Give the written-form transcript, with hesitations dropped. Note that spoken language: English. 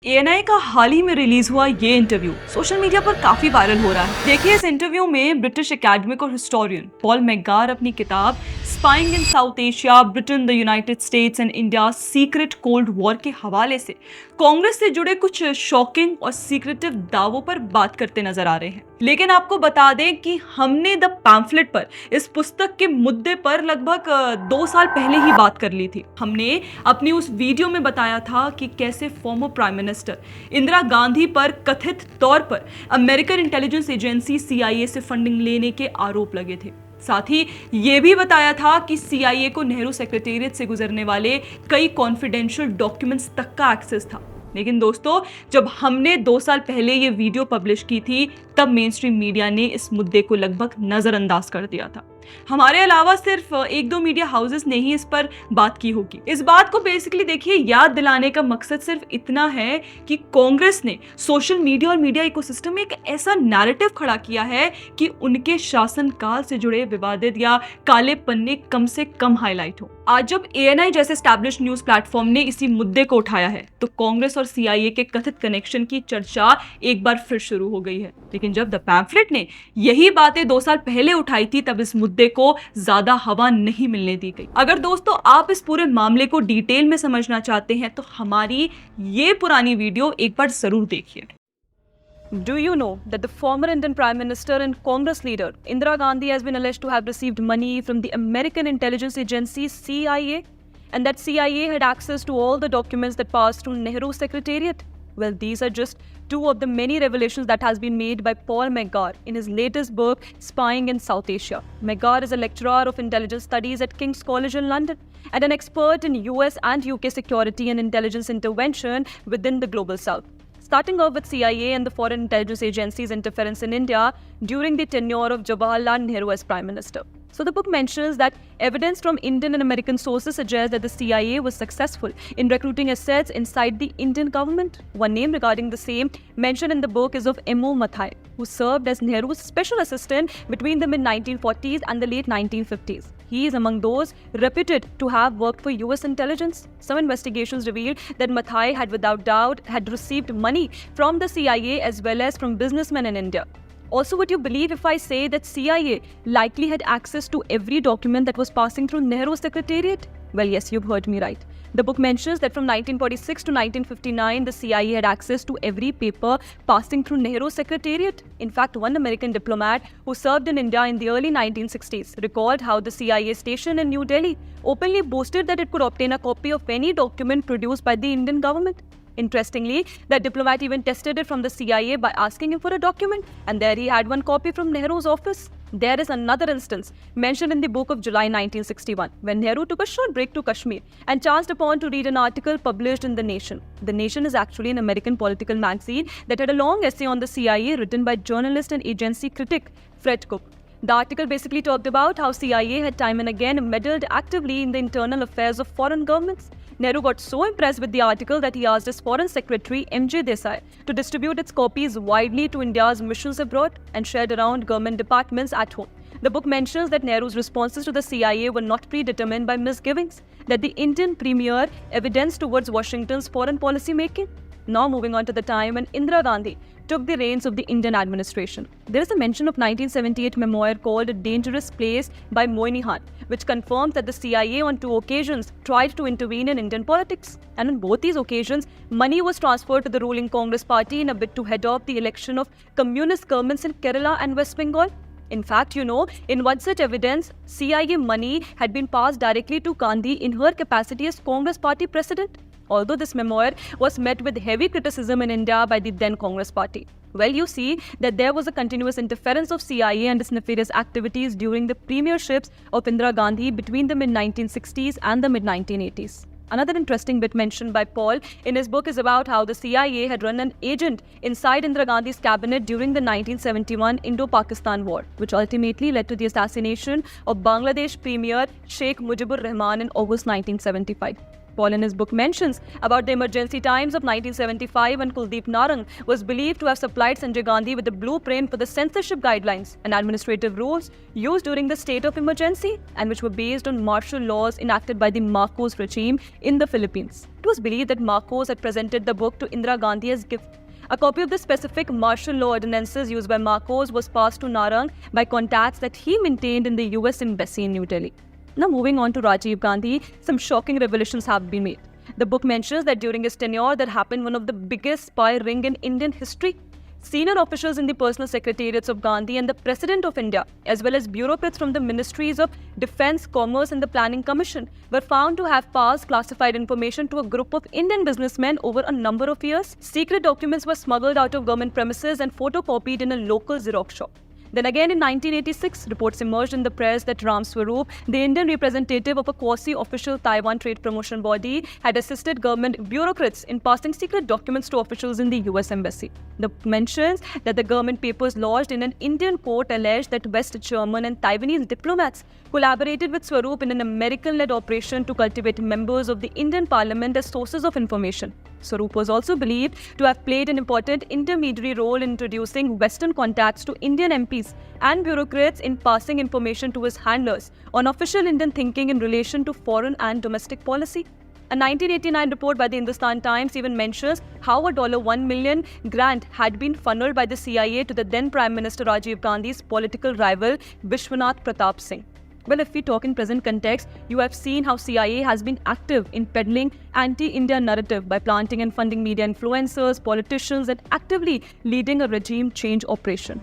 ANI का हाल ही में release हुआ ये इंटरव्यू सोशल मीडिया पर काफी वायरल हो रहा है। देखिए, इस इंटरव्यू में ब्रिटिश एकेडमिक और हिस्टोरियन पॉल मैकगार अपनी किताब spying in south Asia, Britain, the United states and India secret cold war के हवाले से कांग्रेस से जुड़े कुछ शॉकिंग और सीक्रेटिव दावों पर बात करते नजर आ रहे हैं। लेकिन आपको बता दें कि हमने द पैम्फलेट पर, इस पुस्तक के मुद्दे पर लगभग 2 साल पहले ही बात कर ली थी। हमने अपनी उस वीडियो में बताया था कि कैसे former prime minister Indira Gandhi पर कथित तौर पर अमेरिकन इंटेलिजेंस एजेंसी CIA से फंडिंग लेने के आरोप लगे थे। साथ ही ये भी बताया था कि CIA को नेहरू सेक्रेटेरिएट से गुजरने वाले कई कॉन्फिडेंशियल डॉक्यूमेंट्स तक का एक्सेस था। लेकिन दोस्तों, जब हमने 2 साल पहले ये वीडियो पब्लिश की थी, तब मेन स्ट्रीम मीडिया ने इस मुद्दे को लगभग नजरअंदाज कर दिया था। हमारे अलावा सिर्फ 1-2 मीडिया हाउसेस ने ही इस पर बात की होगी। इस बात को बेसिकली देखिए, याद दिलाने का मकसद सिर्फ इतना है कि कांग्रेस ने सोशल मीडिया और मीडिया इकोसिस्टम में एक ऐसा नैरेटिव खड़ा किया है कि उनके शासनकाल से जुड़े विवादित या काले पन्ने कम से कम हाईलाइट हो। आज जब ANI जैसे एस्टैब्लिश्ड न्यूज प्लेटफॉर्म ने इसी मुद्दे को उठाया है, तो कांग्रेस और CIA के कथित कनेक्शन की चर्चा एक बार फिर शुरू हो गई है। लेकिन जब द पैम्फलेट ने यही बातें 2 साल पहले उठाई थी, तब इस मुद्दे को ज्यादा हवा नहीं मिलने दी गई। अगर दोस्तों आप इस पूरे मामले को डिटेल में समझना चाहते हैं, तो हमारी ये पुरानी वीडियो एक बार जरूर देखिए। Do you know that the former Indian Prime Minister and Congress leader Indira Gandhi has been alleged to have received money from the American intelligence agency CIA, and that CIA had access to all the documents that passed through Nehru's secretariat? Well, these are just two of the many revelations that has been made by Paul Meggar in his latest book, Spying in South Asia. Meggar is a lecturer of intelligence studies at King's College in London and an expert in US and UK security and intelligence intervention within the global south. Starting off with CIA and the foreign intelligence agency's interference in India during the tenure of Jawaharlal Nehru as Prime Minister. So the book mentions that evidence from Indian and American sources suggests that the CIA was successful in recruiting assets inside the Indian government. One name regarding the same mentioned in the book is of M.O. Mathai, who served as Nehru's special assistant between the mid-1940s and the late 1950s. He is among those reputed to have worked for US intelligence. Some investigations revealed that Mathai had without doubt had received money from the CIA as well as from businessmen in India. Also, would you believe if I say that CIA likely had access to every document that was passing through Nehru's secretariat? Well, yes, you've heard me right. The book mentions that from 1946 to 1959, the CIA had access to every paper passing through Nehru's secretariat. In fact, one American diplomat who served in India in the early 1960s recalled how the CIA station in New Delhi openly boasted that it could obtain a copy of any document produced by the Indian government. Interestingly, that diplomat even tested it from the CIA by asking him for a document, and there he had one copy from Nehru's office. There is another instance mentioned in the book of July 1961, when Nehru took a short break to Kashmir and chanced upon to read an article published in The Nation. The Nation is actually an American political magazine that had a long essay on the CIA written by journalist and agency critic Fred Cook. The article basically talked about how CIA had time and again meddled actively in the internal affairs of foreign governments. Nehru got so impressed with the article that he asked his foreign secretary MJ Desai to distribute its copies widely to India's missions abroad and shared around government departments at home. The book mentions that Nehru's responses to the CIA were not predetermined by misgivings, that the Indian premier evidenced towards Washington's foreign policy making. Now moving on to the time when Indira Gandhi took the reins of the Indian administration. There is a mention of 1978 memoir called A Dangerous Place by Moini Khan, which confirms that the CIA on 2 occasions tried to intervene in Indian politics. And on both these occasions, money was transferred to the ruling Congress party in a bid to head off the election of communist governments in Kerala and West Bengal. In fact, in one such evidence, CIA money had been passed directly to Gandhi in her capacity as Congress party president. Although this memoir was met with heavy criticism in India by the then Congress party. Well, you see that there was a continuous interference of CIA and its nefarious activities during the premierships of Indira Gandhi between the mid-1960s and the mid-1980s. Another interesting bit mentioned by Paul in his book is about how the CIA had run an agent inside Indira Gandhi's cabinet during the 1971 Indo-Pakistan War, which ultimately led to the assassination of Bangladesh Premier Sheikh Mujibur Rahman in August 1975. Paul in his book mentions about the emergency times of 1975 when Kuldeep Narang was believed to have supplied Sanjay Gandhi with the blueprint for the censorship guidelines and administrative rules used during the state of emergency and which were based on martial laws enacted by the Marcos regime in the Philippines. It was believed that Marcos had presented the book to Indira Gandhi as gift. A copy of the specific martial law ordinances used by Marcos was passed to Narang by contacts that he maintained in the US Embassy in New Delhi. Now moving on to Rajiv Gandhi, some shocking revelations have been made. The book mentions that during his tenure there happened one of the biggest spy ring in Indian history. Senior officials in the personal secretariats of Gandhi and the President of India, as well as bureaucrats from the Ministries of Defence, Commerce and the Planning Commission, were found to have passed classified information to a group of Indian businessmen over a number of years. Secret documents were smuggled out of government premises and photocopied in a local Xerox shop. Then again in 1986, reports emerged in the press that Ram Swaroop, the Indian representative of a quasi-official Taiwan trade promotion body, had assisted government bureaucrats in passing secret documents to officials in the US Embassy. The book mentions that the government papers lodged in an Indian court alleged that West German and Taiwanese diplomats collaborated with Swaroop in an American-led operation to cultivate members of the Indian parliament as sources of information. Swaroop was also believed to have played an important intermediary role in introducing Western contacts to Indian MPs and bureaucrats in passing information to his handlers on official Indian thinking in relation to foreign and domestic policy. A 1989 report by the Hindustan Times even mentions how a $1 million grant had been funneled by the CIA to the then Prime Minister Rajiv Gandhi's political rival Vishwanath Pratap Singh. Well, if we talk in present context, you have seen how CIA has been active in peddling anti-India narrative by planting and funding media influencers, politicians, and actively leading a regime change operation.